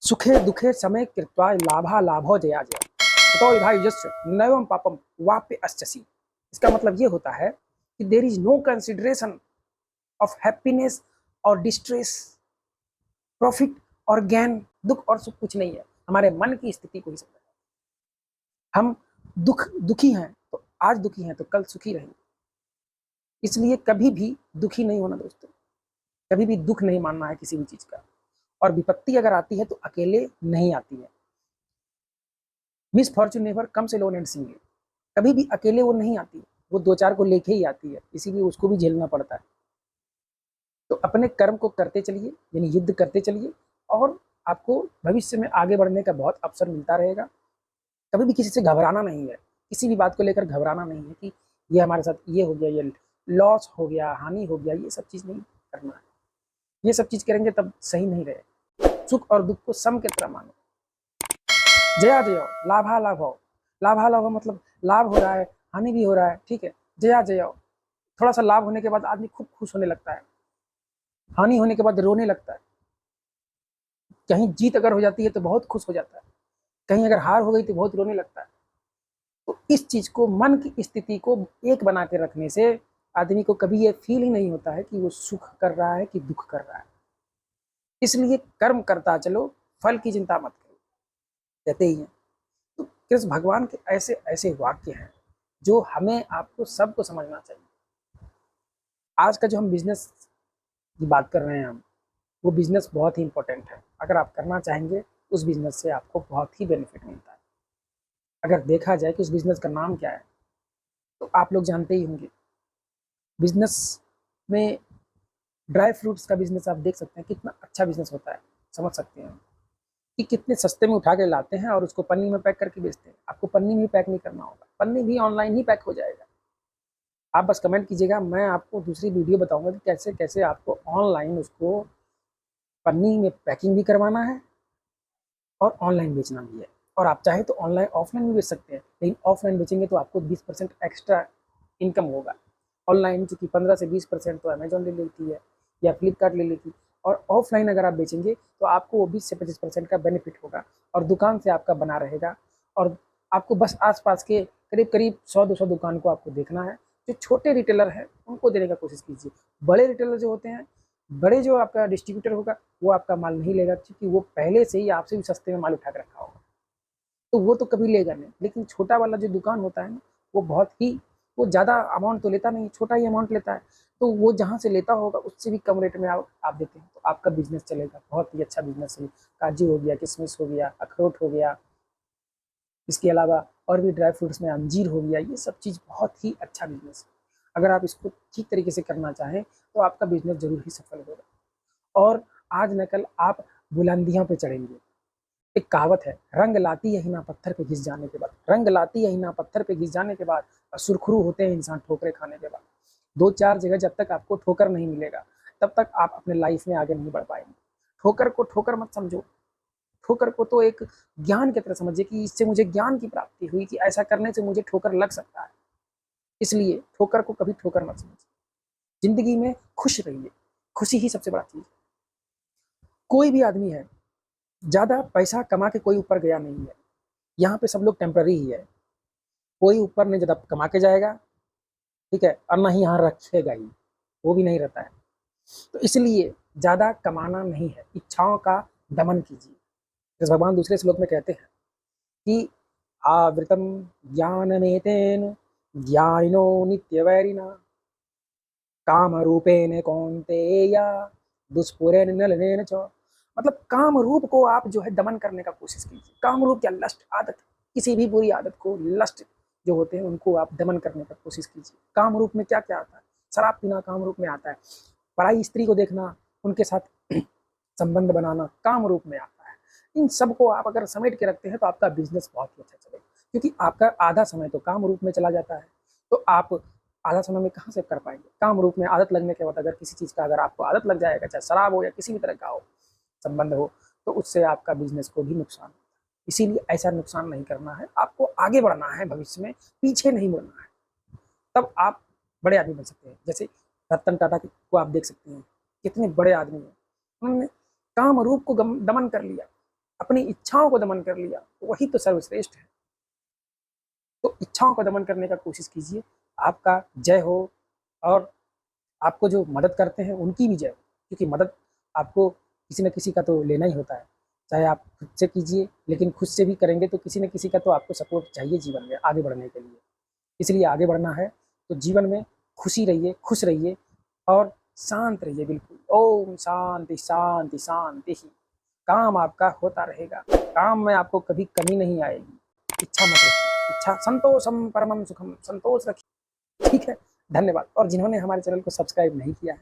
सुखे दुखे समय कृत्वा लाभा लाभो जया जया तो विधा युजस्य नैवं पापम वाप्य अस्यसि। इसका मतलब ये होता है कि there is no consideration of happiness और डिस्ट्रेस, प्रॉफिट और गेन, दुख और सुख कुछ नहीं है। हमारे मन की स्थिति को ही समझना। हम दुखी हैं तो आज दुखी हैं तो कल सुखी रहेंगे। इसलिए कभी भी दुखी नहीं होना दोस्तों, कभी भी दुख नहीं मानना है किसी भी चीज का। और विपत्ति अगर आती है तो अकेले नहीं आती है। Miss Fortune never comes alone and single, कभी भी अकेले वो नहीं आती, वो दो चार को लेके ही आती है, इसीलिए उसको भी झेलना पड़ता है। तो अपने कर्म को करते चलिए, यानी युद्ध करते चलिए, और आपको भविष्य में आगे बढ़ने का बहुत अवसर मिलता रहेगा। कभी भी किसी से घबराना नहीं है, किसी भी बात को लेकर घबराना नहीं है कि ये हमारे साथ ये हो गया, ये लॉस हो गया, हानि हो गया, ये सब चीज़ नहीं करना है। ये सब चीज़ करेंगे तब सही नहीं रहे। सुख और दुख को सम के तरह मानो। जया जय लाभा लाभो, लाभा लाभो मतलब लाभ हो रहा है, हानि भी हो रहा है, ठीक है। जया जय, थोड़ा सा लाभ होने के बाद आदमी खूब खुश होने लगता है, हानि होने के बाद रोने लगता है। कहीं जीत अगर हो जाती है तो बहुत खुश हो जाता है, कहीं अगर हार हो गई तो बहुत रोने लगता है। तो इस चीज को, मन की स्थिति को एक बना के रखने से आदमी को कभी ये फील ही नहीं होता है कि वो सुख कर रहा है कि दुख कर रहा है। इसलिए कर्म करता चलो, फल की चिंता मत करो, कहते ही हैं। तो कृष्ण भगवान के ऐसे ऐसे वाक्य हैं जो हमें आपको सबको समझना चाहिए। आज का जो हम बिजनेस की बात कर रहे हैं वो बिजनेस बहुत ही इंपॉर्टेंट है। अगर आप करना चाहेंगे उस बिजनेस से आपको बहुत ही बेनिफिट मिलता है। अगर देखा जाए कि उस बिजनेस का नाम क्या है तो आप लोग जानते ही होंगे। बिजनेस में ड्राई फ्रूट्स का बिजनेस आप देख सकते हैं, कितना अच्छा बिजनेस होता है। समझ सकते हैं कि कितने सस्ते में उठा के लाते हैं और उसको पन्नी में पैक करके बेचते हैं। आपको पन्नी में पैक नहीं करना होगा, पन्नी भी ऑनलाइन ही पैक हो जाएगा। आप बस कमेंट कीजिएगा, मैं आपको दूसरी वीडियो बताऊंगा कि कैसे कैसे आपको ऑनलाइन उसको पन्नी में पैकिंग भी करवाना है और ऑनलाइन बेचना भी है। और आप चाहे तो ऑनलाइन ऑफलाइन भी बेच सकते हैं, लेकिन ऑफलाइन बेचेंगे तो आपको 20% एक्स्ट्रा इनकम होगा। ऑनलाइन चूँकि 15 से 20% तो अमेजोन ले लेती है या फ्लिपकार्ट ले लेती है, और ऑफलाइन अगर आप बेचेंगे तो आपको वो 20 से 25% का बेनिफिट होगा और दुकान से आपका बना रहेगा। और आपको बस आसपास के करीब करीब 100-200 दुकान को आपको देखना है। जो छोटे रिटेलर हैं उनको देने का कोशिश कीजिए। बड़े रिटेलर जो होते हैं, बड़े जो आपका डिस्ट्रीब्यूटर होगा वो आपका माल नहीं लेगा, क्योंकि वो पहले से ही आपसे भी सस्ते में माल उठा के रखा होगा, तो वो तो कभी लेगा नहीं। लेकिन छोटा वाला जो दुकान होता है ना, वो बहुत ही, वो ज़्यादा अमाउंट तो लेता नहीं, छोटा ही अमाउंट लेता है। तो वो जहाँ से लेता होगा उससे भी कम रेट में आप देते हैं तो आपका बिजनेस चलेगा, बहुत ही अच्छा बिजनेस है। काजू हो गया, किशमिश हो गया, अखरोट हो गया, इसके अलावा और भी ड्राई फ्रूट्स में अंजीर हो गया, ये सब चीज़ बहुत ही अच्छा बिजनेस है। अगर आप इसको ठीक तरीके से करना चाहें तो आपका बिजनेस जरूर ही सफल होगा और आज न कल आप बुलंदियों पे चढ़ेंगे। एक कहावत है, रंग लाती है हिना पत्थर पे घिस जाने के बाद, रंग लाती है हिना पत्थर पे घिस जाने के बाद, सुरखरू होते हैं इंसान ठोकरे खाने के बाद। दो चार जगह जब तक आपको ठोकर नहीं मिलेगा तब तक आप अपने लाइफ में आगे नहीं बढ़ पाएंगे। ठोकर को ठोकर मत समझो, ठोकर को तो एक ज्ञान की तरह समझिए कि इससे मुझे ज्ञान की प्राप्ति हुई, कि ऐसा करने से मुझे ठोकर लग सकता है। इसलिए ठोकर को कभी ठोकर मत समझिए। जिंदगी में खुश रहिए, खुशी ही सबसे बड़ा चीज। कोई भी आदमी है, ज्यादा पैसा कमा के कोई ऊपर गया नहीं है। यहाँ पे सब लोग टेम्पररी ही है, कोई ऊपर नहीं ज्यादा कमा के जाएगा, ठीक है, और ना ही यहाँ रखेगा ही, वो भी नहीं रहता है। तो इसलिए ज्यादा कमाना नहीं है, इच्छाओं का दमन कीजिए। जैसे भगवान दूसरे श्लोक में कहते हैं कि आवृतम ज्ञानमेतेन ज्ञानिनो नित्यवैरिणा काम रूपेण कौन्तेय दुष्पुरेण नलिनेन च। मतलब काम रूप को आप जो है दमन करने का कोशिश कीजिए। काम रूप क्या, लस्ट आदत, किसी भी बुरी आदत को, लस्ट जो होते हैं उनको आप दमन करने का कोशिश कीजिए। काम रूप में क्या क्या आता है, शराब पीना काम रूप में आता है, पराई स्त्री को देखना, उनके साथ संबंध बनाना काम रूप में आता है। इन सबको आप अगर समेट के रखते हैं तो आपका बिजनेस बहुत ही अच्छा चलेगा, क्योंकि आपका आधा समय तो काम रूप में चला जाता है। तो आप आधा समय में कहाँ से कर पाएंगे। काम रूप में आदत लगने के बाद अगर किसी चीज़ का अगर आपको आदत लग जाएगा, चाहे शराब हो या किसी भी तरह का हो संबंध हो, तो उससे आपका बिजनेस को भी नुकसान होता है। इसीलिए ऐसा नुकसान नहीं करना है, आपको आगे बढ़ना है, भविष्य में पीछे नहीं मुड़ना है, तब आप बड़े आदमी बन सकते हैं। जैसे रतन टाटा को आप देख सकते हैं, कितने बड़े आदमी हैं, उन्होंने काम रूप को दमन कर लिया, अपनी इच्छाओं को दमन कर लिया तो वही तो सर्वश्रेष्ठ है। तो इच्छाओं को दमन करने का कोशिश कीजिए, आपका जय हो। और आपको जो मदद करते हैं उनकी भी जय हो, क्योंकि मदद आपको किसी न किसी का तो लेना ही होता है, चाहे आप खुद से कीजिए, लेकिन खुद से भी करेंगे तो किसी न किसी का तो आपको सपोर्ट चाहिए जीवन में आगे बढ़ने के लिए। इसलिए आगे बढ़ना है तो जीवन में खुशी रहिए, खुश रहिए और शांत रहिए बिल्कुल। ओम शांति शांति शांति ही। काम आपका होता रहेगा, काम में आपको कभी कमी नहीं आएगी। इच्छा मत रखिए, इच्छा संतोषम परमम सुखम, संतोष रखिए। ठीक है, धन्यवाद। और जिन्होंने हमारे चैनल को सब्सक्राइब नहीं किया है